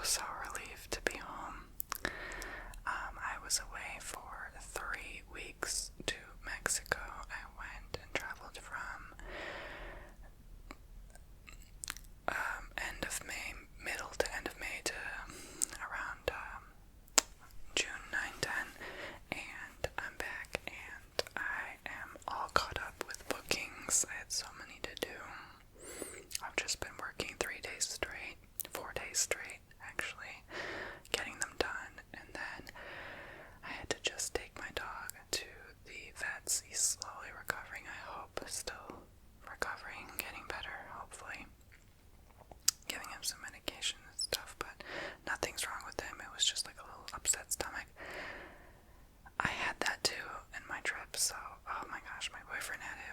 so relieved to be home. I was away for 3 weeks to Mexico. I went and traveled from end of May, middle to end of May to around June 9-10, and I'm back and I am all caught up with bookings. I had so many to do. I've just been working 3 days straight, 4 days straight actually, getting them done, and then I had to just take my dog to the vets. He's slowly recovering, I hope, still recovering, getting better, hopefully. Giving him some medication and stuff, but nothing's wrong with him. It was just like a little upset stomach. I had that too in my trip, so, oh my gosh, my boyfriend had it,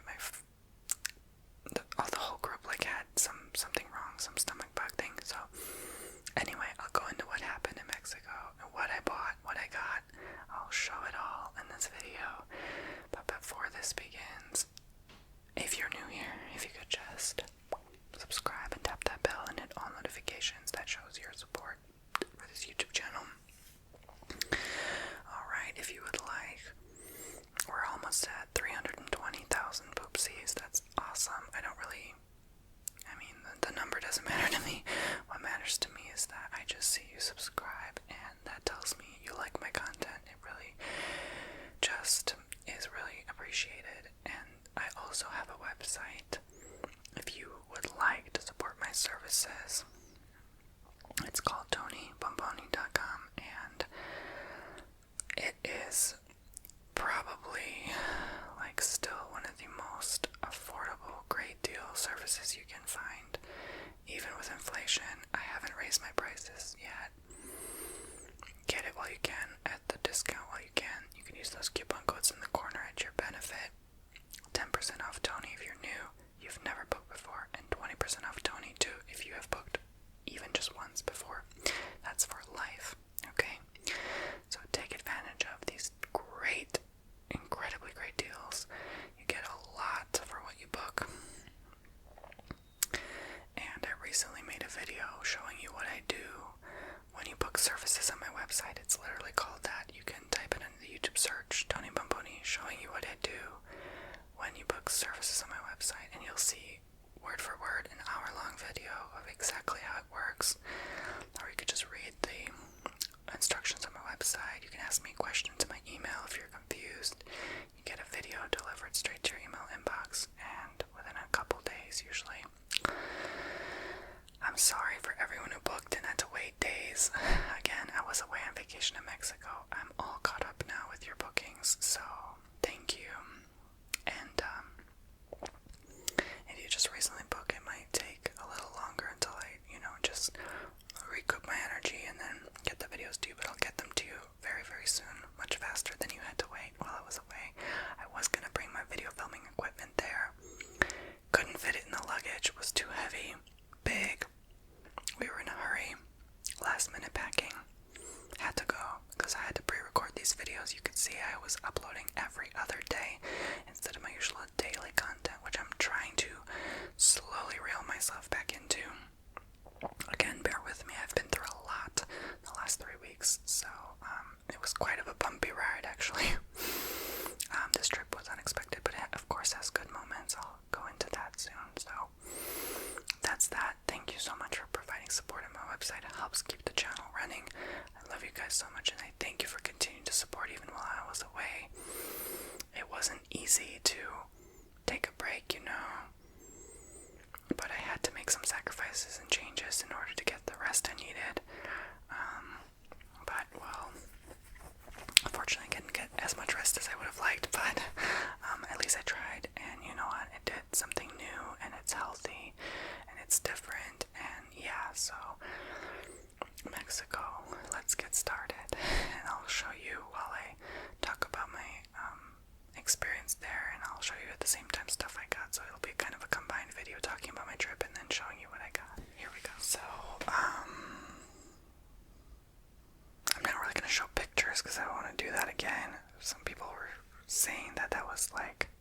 the whole group like had something wrong, some stomach bug thing. So anyway, I'll go into what happened in Mexico and what I bought, what I got. I'll show it all in this video. But before this begins, if you're new here, if you could just subscribe and tap that bell and hit all notifications, that shows your support for this YouTube channel. Alright, if you would like, we're almost at 320,000 poopsies. That's awesome. The number doesn't matter to me. What matters to me is that I just see you subscribe, and that tells me you like my content. It really just is really appreciated. And I also have a website if you would like to support my services. It's called TonyBomboni.com, and it is probably still one of the most affordable, great deal services you can find. Even with inflation, I haven't raised my prices yet. Get it while you can, at the discount while you can. You can use those coupon codes in the corner at your benefit. 10% off Tony if you're new, you've never booked before, and 20% off Tony too if you have booked even just once before. That's for life, okay? So take advantage of these great, incredibly great deals. You get a lot for what you book. And I recently made a video showing you what I do when you book services on my website. It's literally called that. You can type it into the YouTube search, Tony Bomboni, showing you what I do when you book services on my website, and you'll see word for word an hour-long video of exactly how it works. Or you could just read the instructions on my website. You can ask me questions in my email if you're confused. You get a video delivered straight to your email inbox, and within a couple days usually. I'm sorry for everyone who booked and had to wait days. Again, I was away on vacation in Mexico. I'm all caught up now with your bookings, so thank you. And if you just recently book, it might take a little longer until I, just recoup my energy and then get the videos to you, but I'll get them to you very, very soon, much faster than you had to wait while I was away. I was going to bring my video filming equipment there. Couldn't fit it in the luggage, it was too heavy, big. We were in a hurry, last minute packing. Had to go because I had to pre-record these videos. You could see I was uploading every other day instead of my usual daily content, which I'm trying to slowly reel myself back into. Again, bear with me, I've been through a lot the last 3 weeks, so it was quite of a bumpy ride actually. This trip was unexpected, but it of course has good moments. I'll go into that soon, so that's that. Thank you so much for providing support on my website. It helps keep the channel running. I love you guys so much, and I thank you for continuing to support even while I was away. It wasn't easy to take a break, but I had to make some sacrifices and changes in order to get the rest I needed. But, well, unfortunately I didn't get as much rest as I would have liked, but at least I tried, and you know what, it did something new, and it's healthy, and it's different, and yeah, so Mexico, let's get started, and I'll show you while I talk about my experience there, and I'll show you at the same time stuff I got, so it'll be kind of a combined video talking about my trip and then showing you what I got. Here we go. So, I'm not really going to show pictures because I don't want to do that again. Some people were saying that was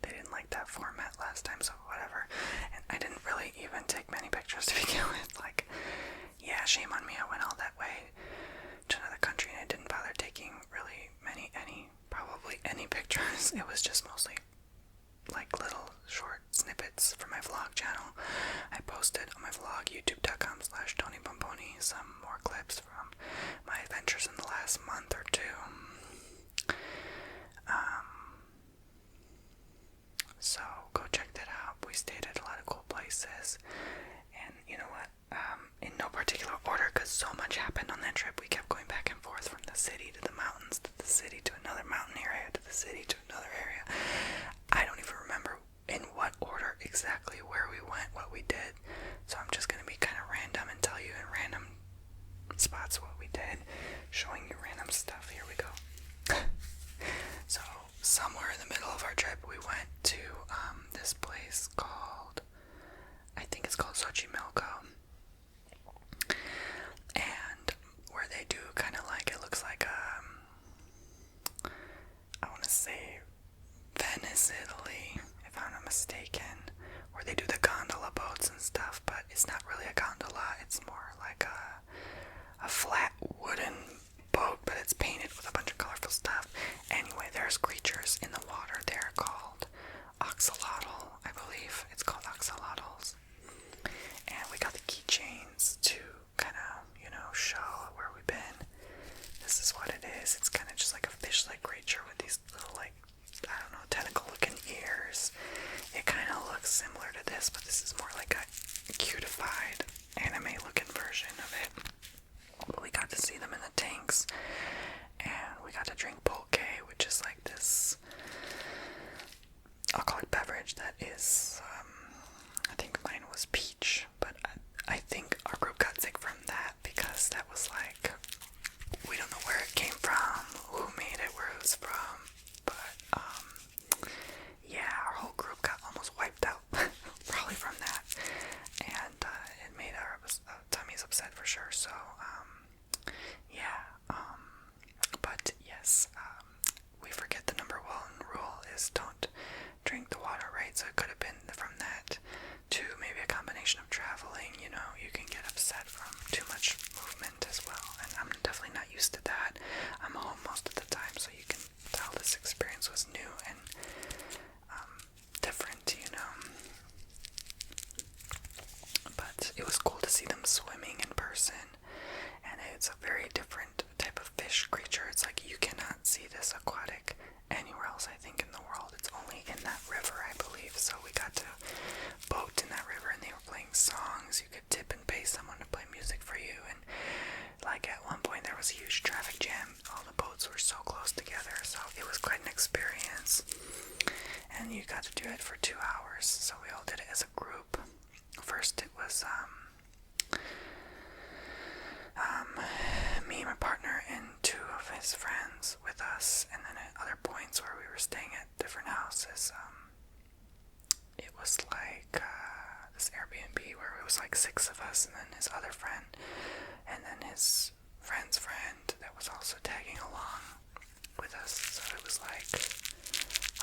they didn't like that format last time, so whatever, and I didn't really even take many pictures to begin with. Yeah, shame on me, I went all that way It was just mostly like little short snippets from my vlog channel. I posted on my vlog, youtube.com/TonyBomboni, some more clips from my adventures in the last month or two. So go check that out. We stayed at a lot of cool places. And you know what? In no particular order, because so much happened on that trip. We kept going back and forth from the city to the mountains, to the city to another mountain area, to the city to another area. I don't even remember in what order exactly where we went, what we did. So I'm just going to be kind of random and tell you in random spots what we did, showing you random stuff. Here we go. So somewhere in the middle of our trip, we went to this place called, I think it's called Xochimilco. And where they do kind of like, it looks like I want to say Venice, Italy, if I'm not mistaken, where they do the gondola boats and stuff, but it's not really a gondola, it's more like a flat wooden boat, but it's painted with a bunch of colorful stuff. Anyway, there's creatures in the water there called axolotl, I believe. It's called axolotls. And we got the keychains to kind of, show where we've been. This is what it is. It's kind of just like a fish-like creature with these little, like, I don't know, tentacle-looking ears. It kind of looks similar to this, but this is more like a cutified anime-looking version of it. We got to see them in the tanks, and we got to drink pulque, which is like this alcoholic beverage that is, I think mine was peach, but I think our group got sick from that because that was like, we don't know where it came from, who made it, where it was from, but yeah, our whole group got almost wiped out, probably from that, and it made our tummies upset for sure. So but yes, we forget the number one rule is don't drink the water, right? So it could have been from that to maybe a combination of traveling. You can get upset from too much movement as well, and I'm definitely not used to that. I'm home most of the time, so you can tell this experience was new and different, but it was cool to see them swimming in person, and it's a very different type of fish creature. It's like you cannot see this aquatic anywhere else, I think, in the world. It's only in that river, I believe. So we got to boat in that river, and they were playing songs. You could tip and pay someone to play music for you, and like at one point there was a huge traffic jam. All the boats were so close together, so it was quite an experience, and you got to do it for 2 hours. So we all did it as a group. First it was me, my partner, and 2 of his friends with us, and then at other points where we were staying at different houses, it was like this Airbnb where it was like 6 of us, and then his other friend, and then his friend's friend that was also tagging along with us. So it was like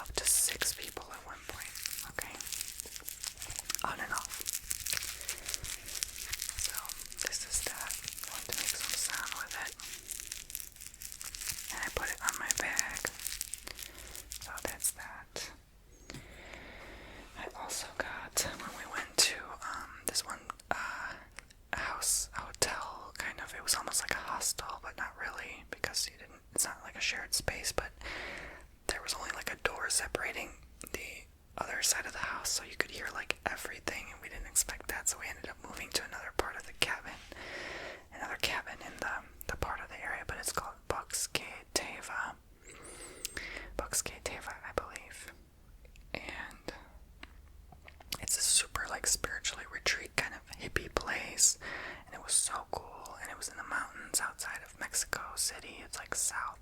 up to 6 people at one point, okay? On and off. So this is that. I want to make some sound with it. And I put it on my bag. So that's that. I also got, when we went to this one hotel, kind of, it was almost like a hostel, but not really, because it's not like a shared space, but there was only like a door separating the other side of the house, so you could hear like everything, and we didn't expect that, so we ended up moving to another part of the cabin, in the part of the area, but it's called Bosque Teva, I believe, and it's a super like spiritually retreat kind of hippie place, and it was so cool, and it was in the mountains outside of Mexico City. It's like southwest,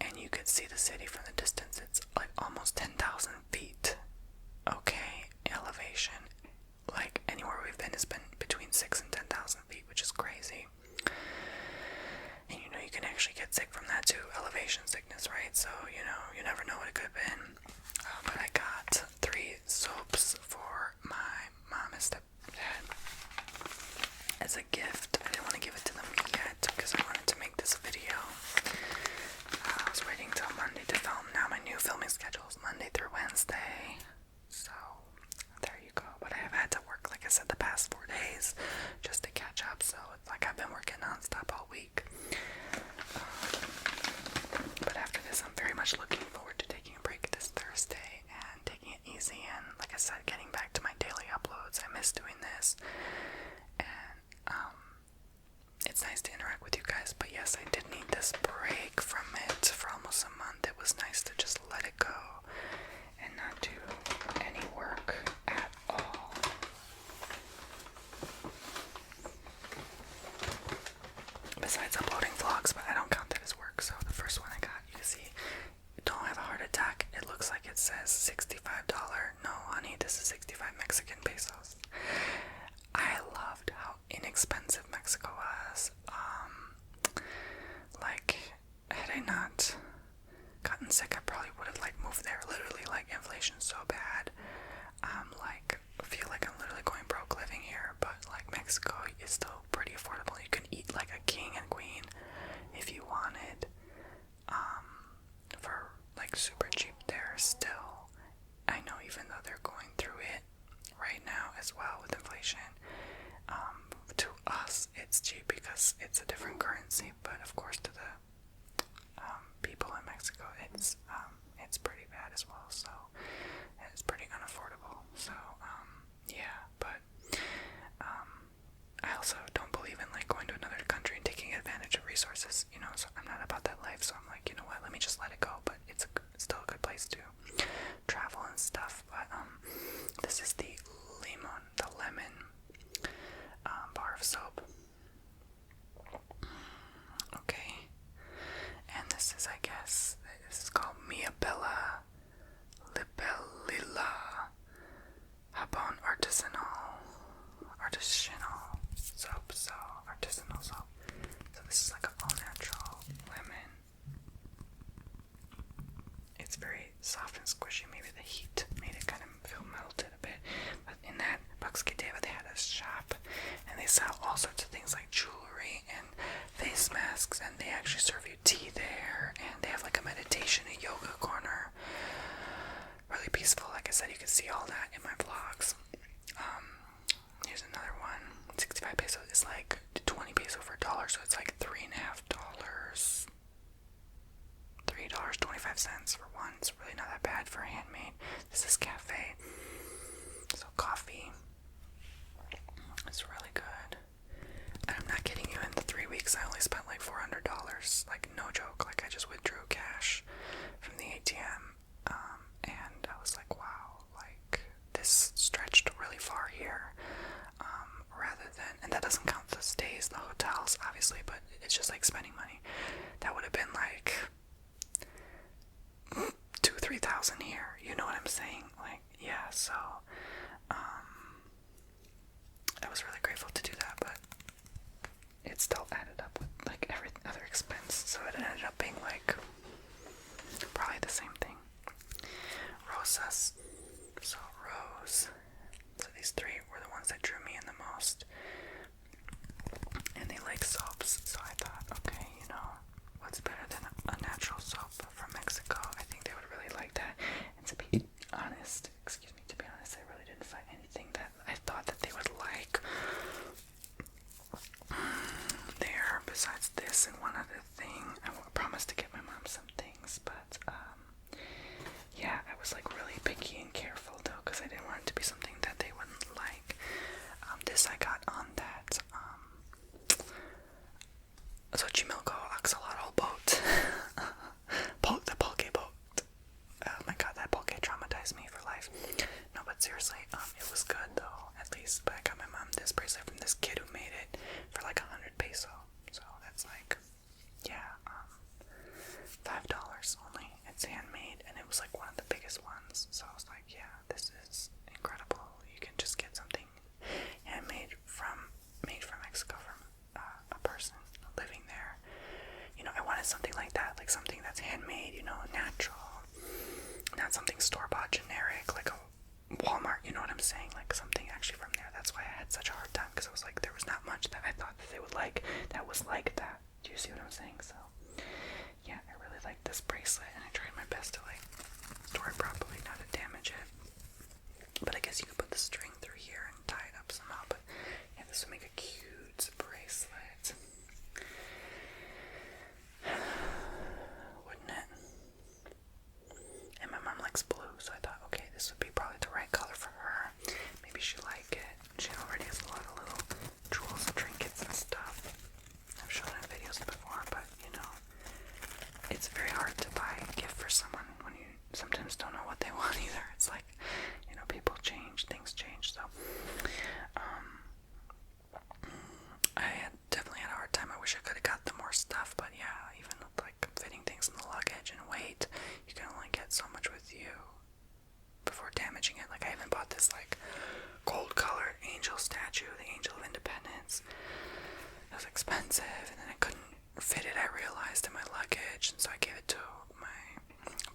and you could see the city from the distance. It's like almost 10,000 feet, okay, elevation. Like anywhere we've been has been between 6,000 and 10,000 feet, which is crazy. And you can actually get sick from that too, elevation sickness, right? So, you never know what it could have been. But I got 3 soaps for my mom and stepdad as a gift. I didn't want to give it to them yet because I wanted to make this video. I was waiting last 4 days just to catch up. So it's like I've been working nonstop all week. But after this, I'm very much looking forward to taking a break this Thursday and taking it easy. And like I said, getting back to my daily uploads. I miss doing this. And it's nice to interact with you guys. But yes, I did need this break from it for almost a month. It was nice to just let it go and not do any work at all. Besides uploading vlogs, but I don't count that as work. So the first one I got, you can see, don't have a heart attack. It looks like it says $65. No, honey, this is 65 Mexican pesos. I loved how inexpensive Mexico was. Like, had I not gotten sick, I probably would have like moved there. Literally, like, inflation's so bad. Like, feel like I'm literally going broke living here. But like, Mexico is still pretty affordable. You can eat like a king and queen if you wanted. For like super cheap there still. I know, even though they're going through it right now as well with inflation. To us, it's cheap because it's a different currency, but of course to the people in Mexico, it's pretty bad as well. So it's pretty unaffordable. So yeah, but I also don't believe in like going to another country and taking advantage of resources. You know, so I'm not about that life. So I'm like, you know what? Let me just let it go. But it's still a good place to travel and stuff. But this is the lemon bar of soap. Okay, and this is, I guess, this is called Mia Bella Libellula Habon Artisanal soap. So artisanal soap. So this is like an all natural lemon. It's very soft and squishy. Maybe the heat made it kind of feel melted a bit. But in that Buxkideva, they had a shop, and they sell all sorts of things like jewelry and face masks, and they actually serve you tea there, and they have like a meditation, a yoga corner. Really peaceful. Like I said, you can see all that in my vlogs. Here's another one. 65 pesos is like 20 peso for $1, so it's like $3.50. $3.25 for one. It's really not that bad for Handmade. This is cafe. So coffee. It's really good. And I'm not kidding you, in the 3 weeks I only spent like $400. Like, no joke. Like, I just withdrew cash from the ATM. And I was like, wow, like, this stretched really far here. Rather than, and that doesn't count the stays, the hotels, obviously, but it's just like spending money. That would have been like 2,000-3,000 here. You know what I'm saying? Like, yeah, so I was really grateful to do that, but it still added up with like every other expense, so it ended up being like probably the same thing. Rosas. So rose. So these three were the ones that drew me in the most. And they like soaps, so I thought, okay, you know, what's better than a natural soap from Mexico? I think they would really like that. And to be honest, I really didn't find anything that I thought that they would like there besides this and one other thing. I promised to get my mom some things, but yeah, I was like really picky and careful though, because I didn't want it to be something that they wouldn't like. This I got on that Xochimilco axolotl boat. The pulque boat. Oh my god, that pulque traumatized me for life. No, but seriously, it was good though, at least. But I got my mom this bracelet from this kid who made it for like 100 peso. So that's like, yeah, $5 only. It's handmade, and it was like one of the biggest ones. So I was like, yeah, this is incredible. You can just get something handmade made from Mexico from a person living there. You know, I wanted something like that, like something that's handmade, you know, natural, not something store-bought generic like a Walmart, you know what I'm saying, like something actually from there. That's why I had such a hard time, because I was like, there was not much that I thought that they would like that was like that. Do you see what I'm saying? So yeah, I really liked this bracelet, and I tried my best to like store it properly, not to damage it. But I guess you could put the string through here and tie it up somehow, but This would make a cute bracelet. Wouldn't it? And my mom likes blue, so I thought, okay, this would be probably the right color for her. Maybe she'd like it. She already has a lot of little jewels, trinkets, and stuff. I've shown her videos before, but you know, it's very hard to buy a gift for someone when you sometimes don't know what they want either. It's like, you know, people change, things change, so I definitely had a hard time. I wish I could have got them more stuff, but yeah, even with like fitting things in the luggage and weight, you can only get so much with you before damaging it. Like I even bought this like gold colored angel statue, the Angel of Independence. It was expensive, and then I couldn't fit it, I realized, in my luggage, and so I gave it to my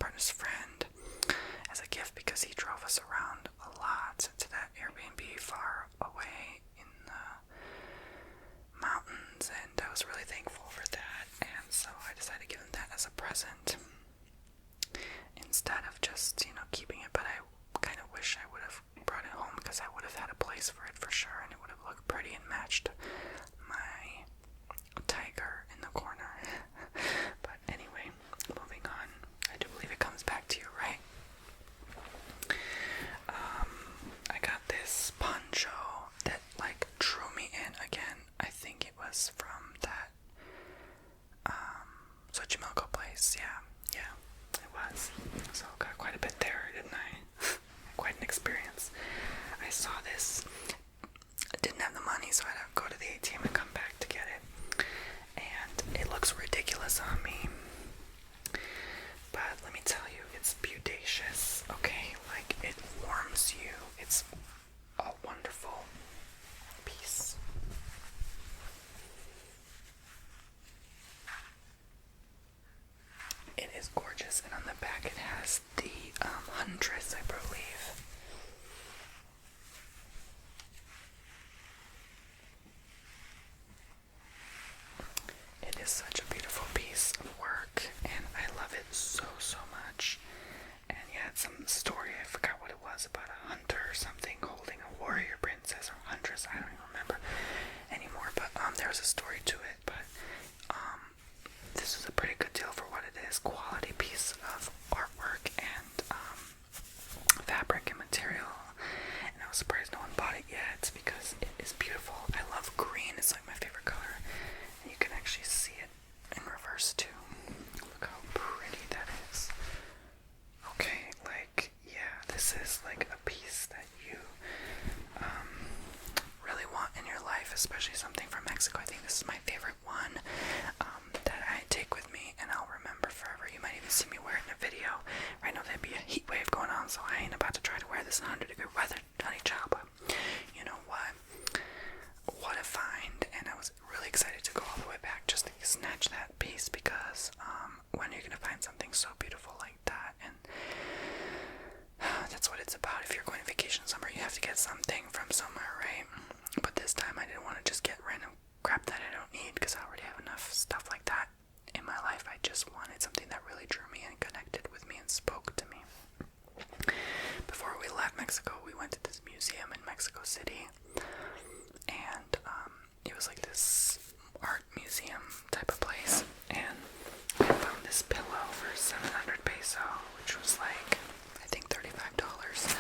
partner's friend as a gift because he drove us around a lot to that Airbnb far away in the mountains, and I was really thankful for that, and so I decided to give him that as a present instead of just, you know, keeping it. But I kind of wish I would have brought it home because I would have had a place for it for sure, and it would have looked pretty and matched my tiger in the corner. But anyway, moving on. I do believe it comes back to you, right? I got this poncho that like drew me in again. I think it was from that Xochimilco place. Yeah, it was. So got quite a bit there, didn't I? Quite an experience. I saw this. I didn't have the money, so I had to go to the ATM and come back to get it. And it looks ridiculous on me. But let me tell you, it's beaudacious, okay? Like, it warms you. It's a wonderful piece. It is gorgeous, and on the back it has the huntress, I believe. It is such a beautiful piece of work, and I love it so much. And yeah, it's some story, I forgot what it was, about a hunter or something holding a warrior princess or huntress, I don't even remember anymore, but there was a story to it. But this is a pretty good deal for what it is. Quality piece of artwork and fabric and material, and I was surprised no one bought it yet because it is beautiful. I love green, it's like my favorite color, and you can actually see it in reverse too. Look how pretty that is. Okay, like, yeah, this is like a piece that you really want in your life, especially something from Mexico. I think this is my favorite one that I take with me and I'll remember forever. You might even see me wear it in a video. Right now there'd be a heat wave going on, so I ain't about to try to wear this in 100-degree weather, honey child, but you know what? What a find, and I was really excited to go all the way back just to snatch that piece because when are you gonna find something so beautiful like that? And that's what it's about. If you're going on vacation somewhere, you have to get something from somewhere, right? But this time I didn't want to just get random crap that I don't need because I already have enough stuff like that in my life. I just wanted something that really drew me and connected with me and spoke to me. Before we left Mexico, we went to this museum in Mexico City, and it was like this art museum type of place, and I found this pillow for 700 peso, which was like, I think $35,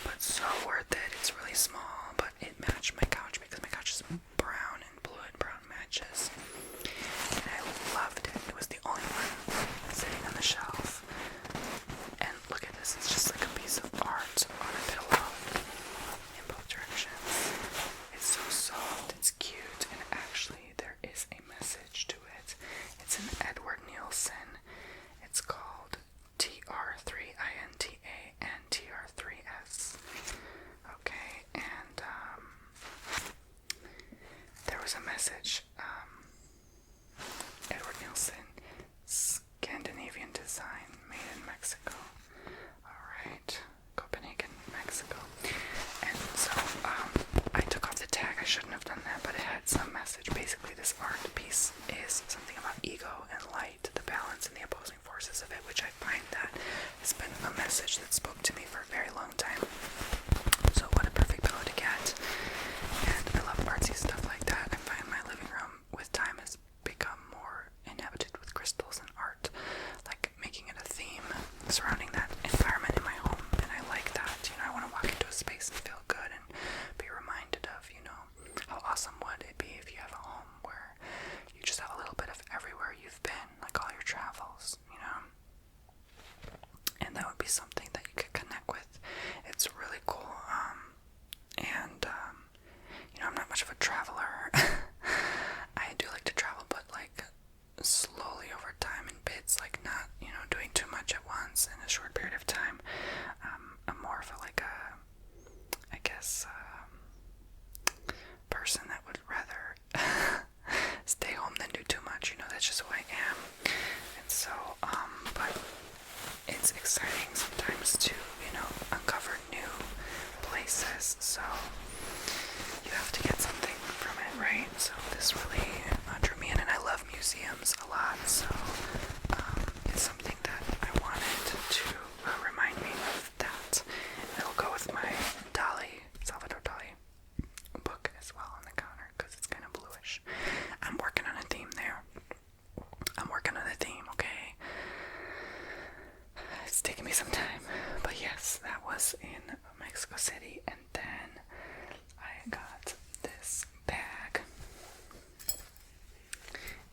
but so worth it. It's really small, but it matched my couch because my couch is brown and blue and brown matches, and I loved it. It was the only one sitting on the shelf, and look at this, it's just like a piece of art on a pillow in both directions. It's so soft, it's cute, and actually there is a message to it. It's an Edward Nielsen. It's called TR3INTA and TR3S. Okay, and there was a message. Edward Nielsen, Scandinavian design, made in Mexico. Alright, Copenhagen, Mexico. And so I took off the tag. I shouldn't have done that, but it had some message. Basically, this art piece is something about ego and light, the balance and the opposing forces of it, which I find that has been a message that spoke to me for a very long time. So what a perfect pillow to get. And I love artsy traveler. I do like to travel, but like slowly over time in bits, like not, doing too much at once in a short period of time. I'm more of a I guess, person that would rather stay home than do too much. That's just who I am. And so, but it's exciting sometimes to, uncover new places. So you have to get something from it, right? So this really drew me in, and I love museums a lot. So it's something that I wanted to remind me of that. It'll go with my Salvador Dali book as well on the counter because it's kind of bluish. I'm working on a theme there. Okay? It's taking me some time. But yes, that was in Mexico City. And then I got this bag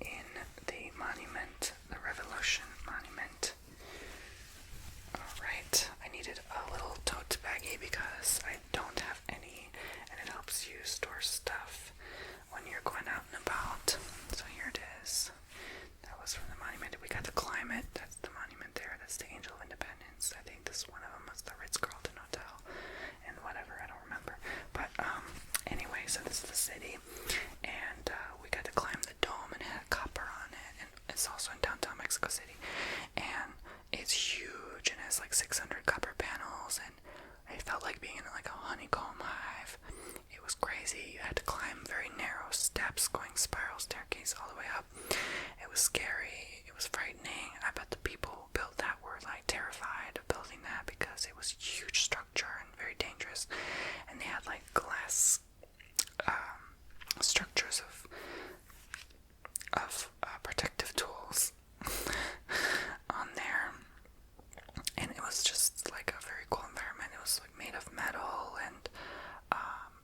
in the monument, the Revolution Monument. Alright, I needed a little tote baggie because I don't have any, and it helps you store stuff when you're going out and about. So here it is. That was from the monument. We got to climb it. That's the monument there. That's the Angel of Independence. I think this one of them was the Ritz-Carlton Hotel and whatever, I don't remember. But anyway, so this is the city, and we got to climb the dome, and it had copper on it, and it's also in downtown Mexico City, and it's huge, and it has like 600 copper panels, and it felt like being in like a honeycomb hive. It was crazy. You had to climb very narrow steps, going spiral staircase all the way up. It was scary. It was frightening. I bet the people who built that were like terrified of building that because it was a huge structure and very dangerous. And they had like glass structures of protective tools on there. And it was just like a very cool environment. It was like made of metal, and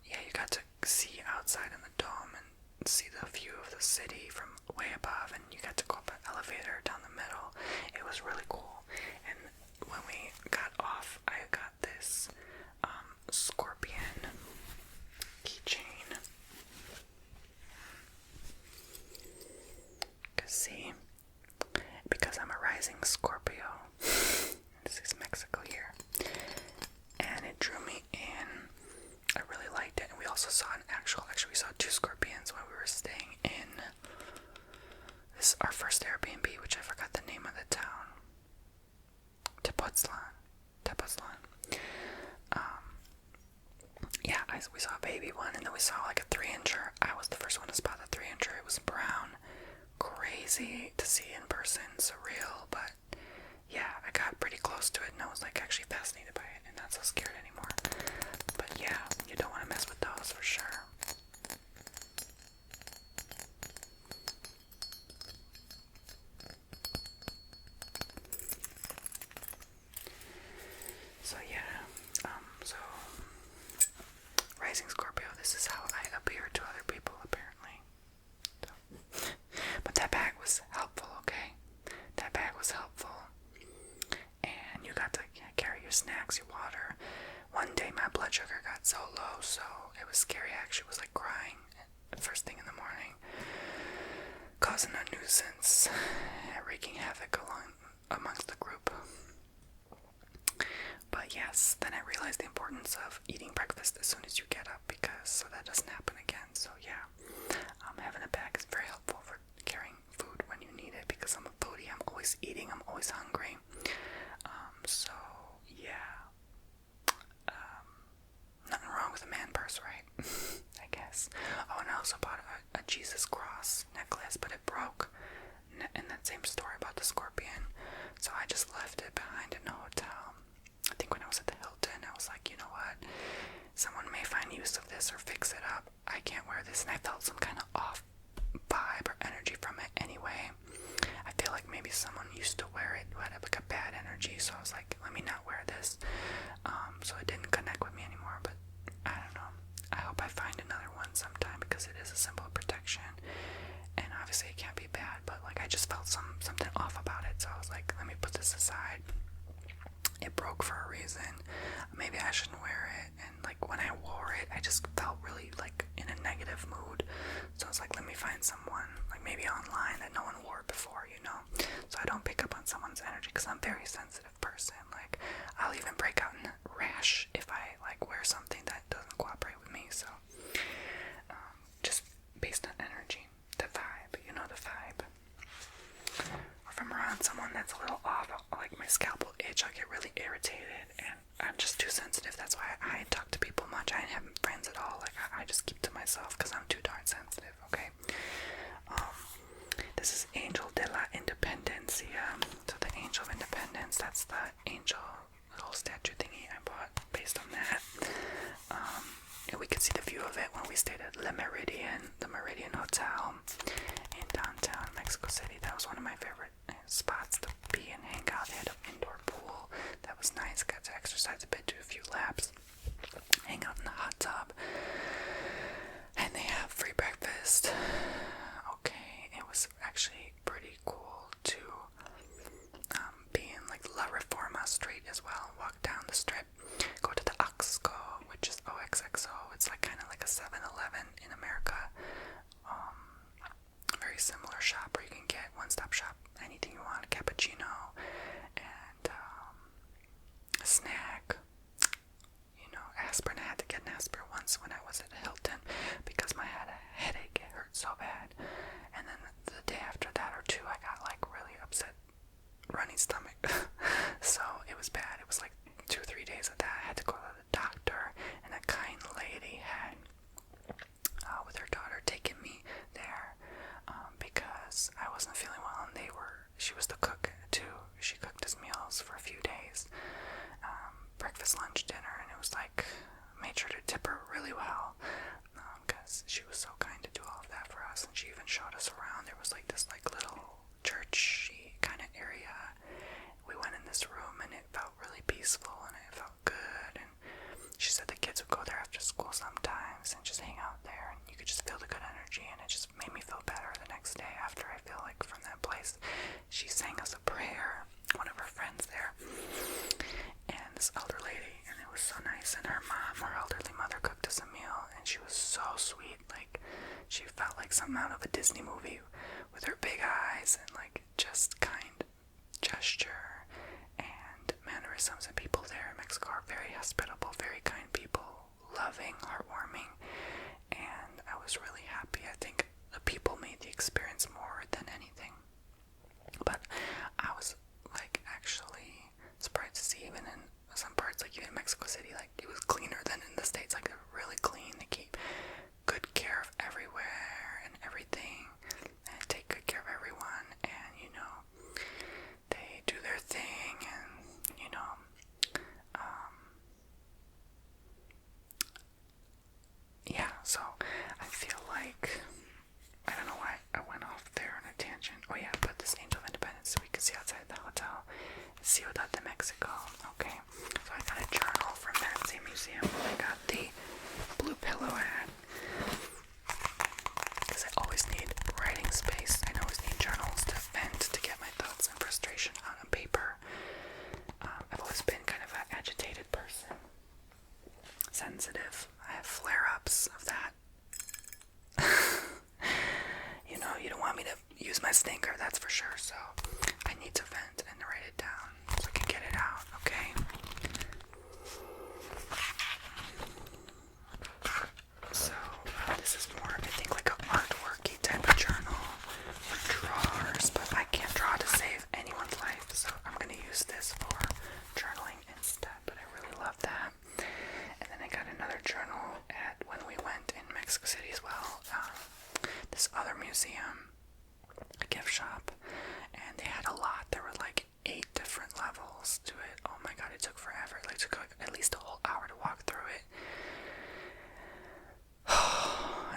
you got to see outside in the dome and see the view of the city from way above, and you got to go up an elevator down the middle. It was really cool. And when we got off, I got this scorpion keychain. See, because I'm a rising Scorpio, this is Mexico here, and it drew me in. I really liked it, and we also saw actually we saw two scorpions when we were staying in this, our first Airbnb, which I forgot the name of the town. Tepoztlan. We saw a baby one, and then we saw like a 3-incher. I was the first one to spot the 3-incher. It was brown. Crazy to see in person, surreal, but yeah, I got pretty close to it, and I was like actually fascinated by it and not so scared anymore. But yeah, you don't want to mess with those for sure. So yeah, so rising Scorpio, this is how I appear to other people apparently. So. But that bag was helpful, okay? That bag was helpful. And you got to carry your snacks, your water. One day my blood sugar got so low, so it was scary. I actually was like crying first thing in the morning, causing a nuisance, wreaking havoc amongst the group. But yes, then I realized the importance of eating breakfast as soon as you get up, because so that doesn't happen again. So yeah, having a bag is very helpful for carrying food when you need it, because I'm a foodie. I'm always eating. I'm always hungry. So yeah, nothing wrong with a man purse, right? I guess. Oh, and I also bought a Jesus cross necklace, but it broke in that same story about the scorpion. So I just left it behind in a hotel. I think when I was at the Hilton, I was like, you know what? Someone may find use of this or fix it up. I can't wear this. And I felt some kind of off vibe or energy from it anyway. I feel like maybe someone used to wear it who had like a bad energy. So I was like, let me not wear this. So it didn't connect with me anymore. But I don't know. I hope I find another one sometime, because it is a symbol of protection. And obviously it can't be bad. But like I just felt something off about it. So I was like, let me put this aside. It broke for a reason. Maybe I shouldn't wear it. And like when I wore it, I just felt really like in a a negative mood. So I was like, let me find someone, like maybe online, that no one wore before, you know? So I don't pick up on someone's energy, because I'm a very sensitive person. Like, I'll even break out in a rash if I, like, wear something that doesn't cooperate with me. So, just based on energy, the vibe, you know, the vibe. Or if I'm around someone that's a little off, like my scalp will itch, I'll get really irritated, and I'm just too sensitive. That's why I talk to people much. I have friends at all. Like, I just keep to myself because I'm too darn sensitive, okay? This is Angel de la Independencia. So the Angel of Independence, that's the angel little statue thingy I bought based on that. And we could see the view of it when we stayed at the Meridian Hotel in downtown Mexico City. That was one of my favorite spots to be and hang out. They had an indoor pool. That was nice. Got to exercise a bit, do a few laps, hang out in the hot tub. And they have free breakfast. Okay, it was actually pretty cool to be in like La Reforma Street as well. Walk down the strip, go to the Oxxo, which is OXXO. It's like kind of like a 7-Eleven in America. Very similar shop where you can get one-stop shop, anything you want, a cappuccino and a snack. You know, aspirin. I had to get an aspirin once when I was at Hilton because I had a headache. It hurt so bad. And then the day after that or two, I got like really upset, runny stomach. So it was bad. It was like 2-3 days of that. I had to go to the doctor, and a kind lady had with her daughter taken me there because I wasn't feeling well, and she was the cook too. She cooked us meals for a few days, breakfast, lunch, dinner, and it was like, made sure to tip her really well because she was so kind to do all of that for us. And she even showed us around. There was like this like little churchy kind of area. We went in this room, and it felt really peaceful, and it felt good. And she said the kids would go there after school sometimes and just hang out there, and you could just feel the good energy, and it just made me feel better the next day after. I feel like from that place. She sang us a prayer, one of her friends there, and this elder lady, and it was so nice. And her mom, her elderly mother, cooked us a meal, and she was so sweet. Like, she felt like something out of a Disney movie with her big eyes and like just kind gesture and mannerisms. And people there in Mexico are very hospitable, very kind people, loving, heartwarming, and I was really happy. I think the people made the experience more than anything. But I was like actually surprised to see even in some parts, like even in Mexico City, like it was cleaner than in the States. Like they're really clean. They keep good care of everywhere and everything, and take good care of everyone, and you know, they do their thing, and you know, yeah, so I feel like, I don't know why I went off there on a tangent. Oh yeah, but this Angel of Independence, we could see outside the hotel, Ciudad de Mexico. Okay, so I got a journal from that same museum. I got the blue pillow ad, because I always need writing space. I always need journals to vent, to get my thoughts and frustration out on paper. I've always been kind of an agitated person, sensitive. I have flare-ups of that. You know, you don't want me to use my stinker, that's for sure. So I need to vent and write it down so I can get it out, okay? So this is more, I think, like an artworky type of journal for drawers, but I can't draw to save anyone's life, so I'm going to use this for journaling instead. But I really love that. And then I got another journal when we went in Mexico City as well. This other museum, a gift shop, and they had a lot. There were like 8 different levels to it. Oh my god, it took forever. It took like at least a whole hour to walk through it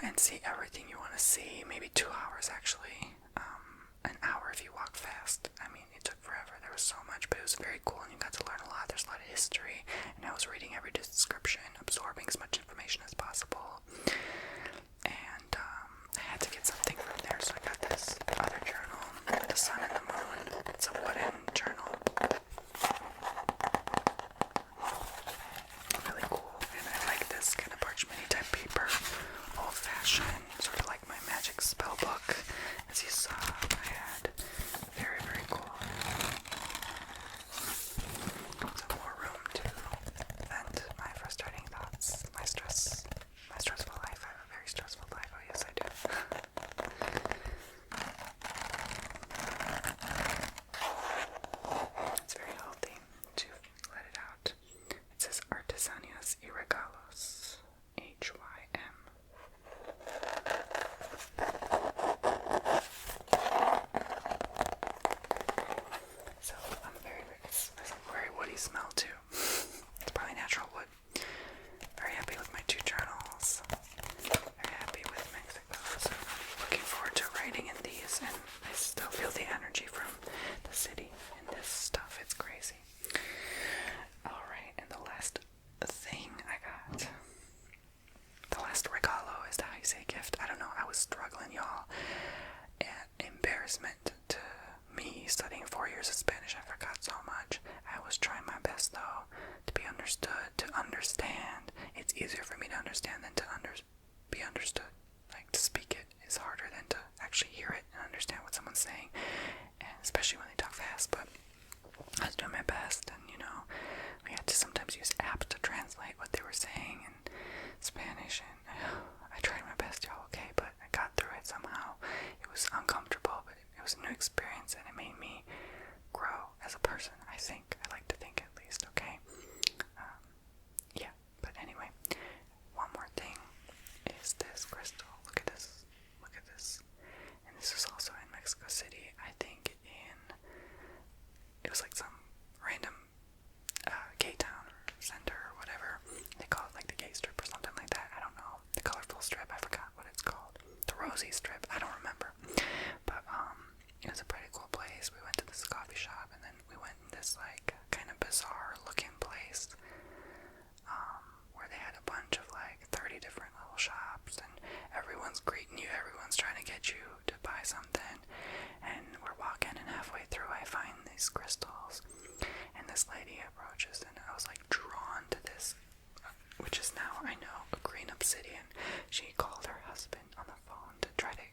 and see everything you want to see. Maybe 2 hours actually. An hour if you walk fast. I mean, it took forever. There was so much, but it was very cool, and you got to learn a lot. There's a lot of history, and I was reading every description, absorbing as much information as possible. And I had to get something from there, so I got this other journal, The Sun and the Moon. It's a wooden journal. Really cool, and I like this kind of parchment-y type paper, old-fashioned. class, but I was doing my best, and we had to sometimes use apps to translate what they were saying in Spanish, and I tried my best, y'all, okay, but I got through it somehow. It was uncomfortable, but it was a new experience, and it made me grow as a person, I think. I like to think, at least, okay? Yeah, but anyway, one more thing is this crystal. Look at this. Look at this. And this is also in Mexico City, I think it was like some random gay town or center or whatever. They call it like the gay strip or something like that. I don't know. The colorful strip, I forgot what it's called. The rosy strip, I don't remember. But it was a pretty cool place. We went to this coffee shop, and then we went in this like kind of bizarre looking place where they had a bunch of like 30 different little shops, and everyone's greeting you, everyone's trying to get you to buy something. And we're walking, and halfway through I find these crystals, and this lady approaches, and I was like drawn to this, which is now, I know, a green obsidian. She called her husband on the phone to try to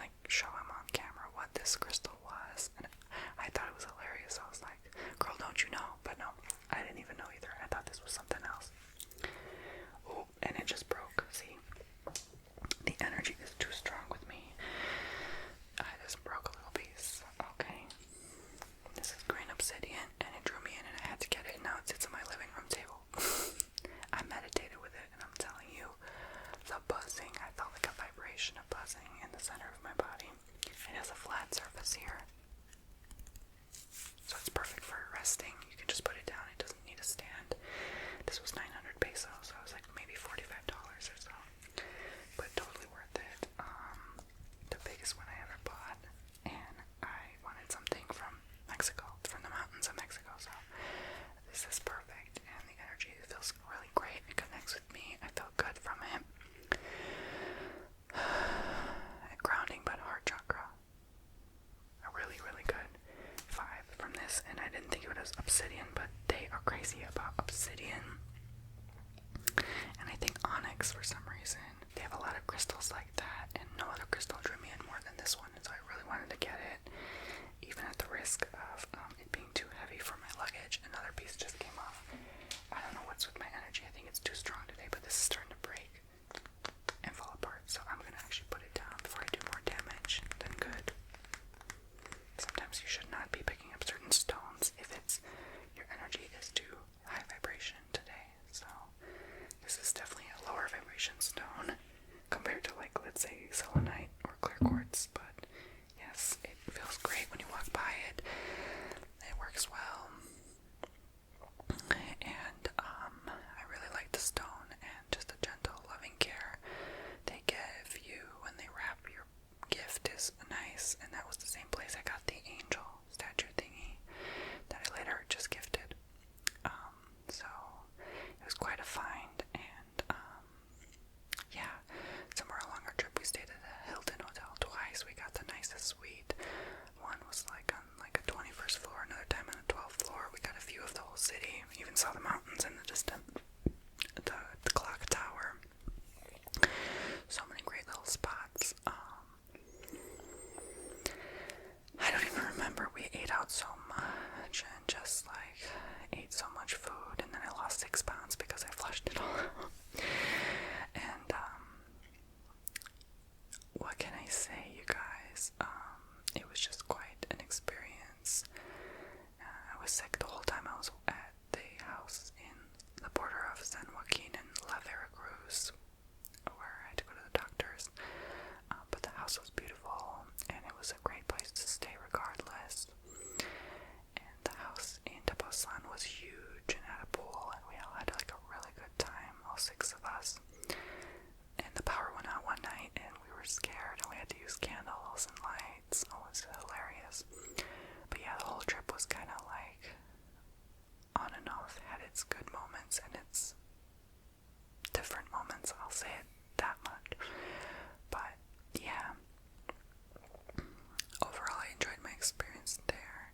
like show him on camera what this crystal was, and I thought it was hilarious. I was like, girl, don't you know? But no, I didn't even know either. I thought this was something else. Oh, and it just broke. See, the energy is too strong with me. I just broke a little piece. Okay, this is green obsidian, and it drew me in, and I had to get it, and now it sits on my living room table. I meditated with it, and I'm telling you, the buzzing, I felt like a vibration of buzzing in the center of my body. It has a flat surface here, so it's perfect for resting. You can just put it down, it doesn't need a stand. This was 900 pesos, so it was like maybe $45 or so, but totally worth it. The biggest one I ever bought, and I wanted something from Mexico, from the mountains of Mexico, so this is perfect, and the energy feels really great. It connects with me. I felt good from it. Grounding, but heart chakra. A really, really good vibe from this, and I didn't think it was obsidian, but they are crazy about obsidian, and I think onyx for some reason. They have a lot of crystals like that, and no other crystal drew me in more than this one, and so I really wanted to get it, even at the risk of it being too heavy for my luggage. Another piece just came off. I don't know what's with my energy. I think it's too strong today, but this is starting to break and fall apart, so I'm gonna actually put it down before I do more damage than good. Sometimes you should not be picking up certain stones if your energy is too high vibration today. So this is definitely a lower vibration stone compared to, like, let's say selenite or clear quartz, but yes, it feels great when you walk by it. It works well, and I really like the stone and just the gentle, loving care they give you when they wrap your gift is nice. And that was the same place I got the angel statue thingy that I later just gifted. So it was quite a find, and yeah, somewhere along our trip we stayed at the Hilton Hotel twice. We got the nicest suite. One was like on like a 21st floor, another time on a 12th floor. We got a view of the whole city. We even saw the mountains in the distance, the clock tower. So many great little spots. I don't even remember. We ate out so much and just like ate so much food, and then I lost 6 pounds because I flushed it all out. And what can I say, you guys? It was just quite an experience. I was sick the whole time I was at the house in the border of San Joaquin and La Veracruz, where I had to go to the doctors. But the house was beautiful, and it was a great place to stay regardless. And the house in Tepoztlan was huge and had a pool, and we all had like a really good time, all 6 of us. And the power went out one night, and we were scared, and we had to use candles and lights. It was hilarious. But yeah, the whole trip was kind of like on and off. Had its good moments and its different moments, I'll say it that much. But yeah, overall I enjoyed my experience there,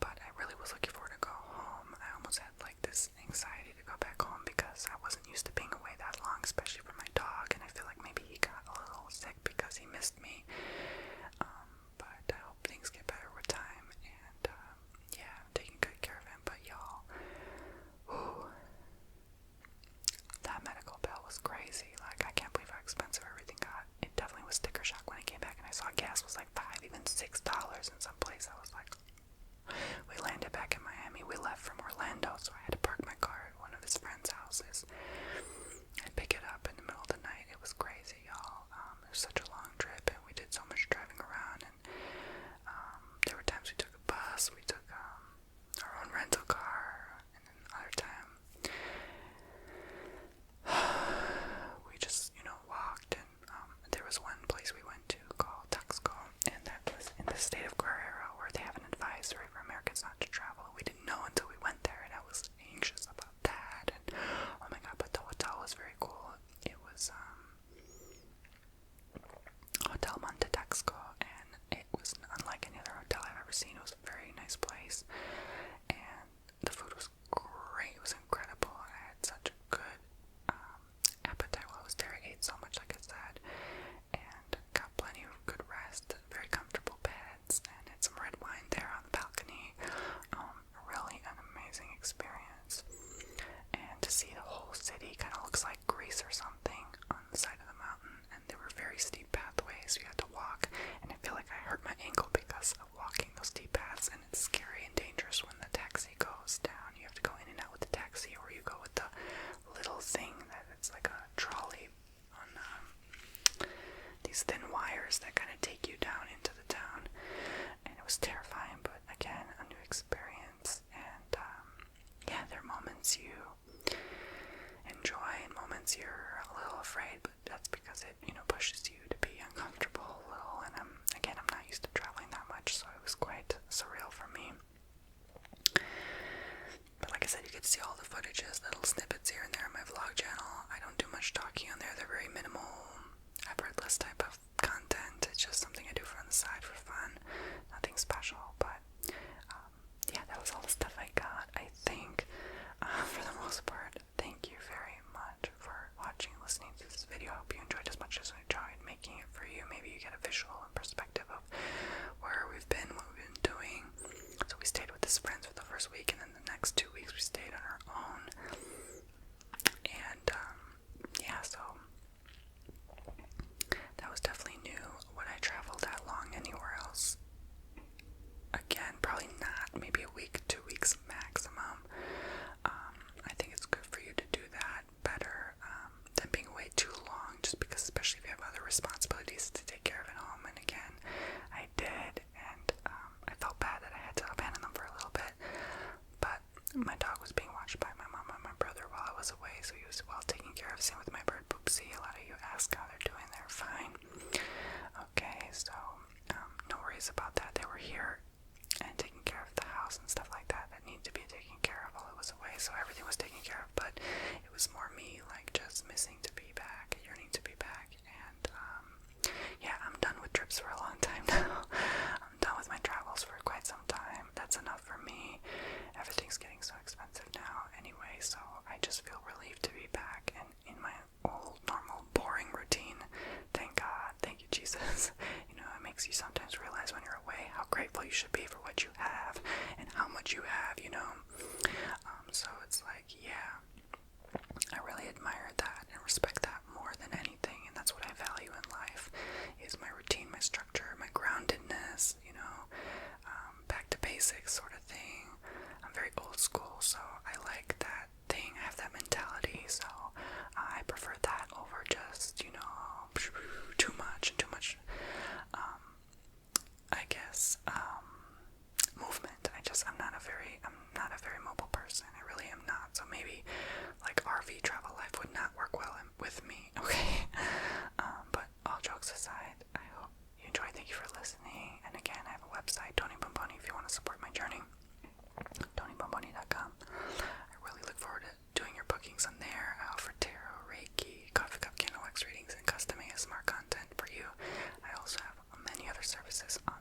but I really was looking forward to go home. I almost had like this anxiety to go back home because I wasn't used to being away that long. $6 in some place. I was like, we landed back in Miami. We left from Orlando, so I had to park my car at one of his friend's houses and pick it up in the middle of the night. It was crazy, y'all. It was such a long trip, and we did so much driving around, and there were times we took a bus, we took our own rental car, and then other time we just, walked, and there was one place we went to called Tuxco, and that was in the state of Guerrero, where they have an advisory for Americans not to travel. We didn't know until we went there, and I was anxious about that, and oh my god, but the hotel was very cool. It was Hotel Monte Tuxco, and it was unlike any other hotel I've ever seen. It was a very nice place, and the food was great. It was incredible. I had such a good appetite while I was there. I ate so much, like I said, and got plenty of good rest, very comfortable beds, and had some red wine there on the balcony. Really an amazing experience. And to see the whole city kind of looks like Greece or something on the side of the mountain, and there were very steep pathways you had to walk, and I feel like I hurt my ankle because of walking those steep paths, and it's scary and dangerous when the taxi goes down. You have to go in and out with the taxi, or you go with the little thing that it's like a trolley on these thin wires that kind of take you down into the town, and it was terrifying, but again, a new experience, and yeah, there are moments you enjoy and moments you're a little afraid, but that's because it, pushes you to be uncomfortable a little, and I'm not used to traveling that much, so it was quite surreal for me. But like I said, you get to see all the footages, little snippets here and there on my vlog channel. I don't do much talking on there. They're very minimal, effortless type of content. It's just something I do on the side for fun. Nothing special, but yeah, that was all the stuff I got, I think, for the most part. Thank you very much for watching and listening to this video. I hope you enjoyed as much as I enjoyed making it for you. Maybe you get a visual and perspective of where we've been, what we've been doing. So we stayed with his friends for the first week, and then the next 2 weeks we stayed on our own. And yeah, so that was definitely new. Would I travel that long anywhere else? Again, probably not. Maybe a week, 2 weeks maximum. I think it's good for you to do that better than being away too long, just because, especially if you have other responsibilities to take care of at home. And again, I did, and I felt bad that I had to abandon them for a little bit, but my dog was being watched by my mom and my brother while I was away, so he was well taken care of. Same with my bird Poopsie. A lot of you ask how they're doing. They're fine. Okay, so no worries about that. They were here and taking care of the house and stuff like that needed to be taken care of while I was away, so everything was taken care of, but it was more me, like, just missing to be back, yearning to be back, and yeah, I'm done with trips for a long time now. I'm done with my travels for quite some time. That's enough for me. Everything's getting so expensive now anyway, so I just feel relieved to be back and in my old, normal, boring routine. Thank God. Thank you, Jesus. It makes you sometimes realize when you're away how grateful you should be for what you have and how much you have, so it's like, yeah, I really admire that and respect that more than anything, and that's what I value in life, is my routine, my structure, my groundedness, back to basics sort of thing. I'm very old school, so I like that thing. I have that mentality, so I prefer that over just, too much, I guess, movement. I'm not a very mobile person. I really am not. So maybe like RV travel life would not work well with me. Okay. But all jokes aside, I hope you enjoyed. Thank you for listening. And again, I have a website, Tony Bomboni, if you want to support my journey. TonyBomboni.com. I really look forward to doing your bookings on there. I offer tarot, Reiki, coffee cup candle wax readings, and custom ASMR content for you. I also have many other services on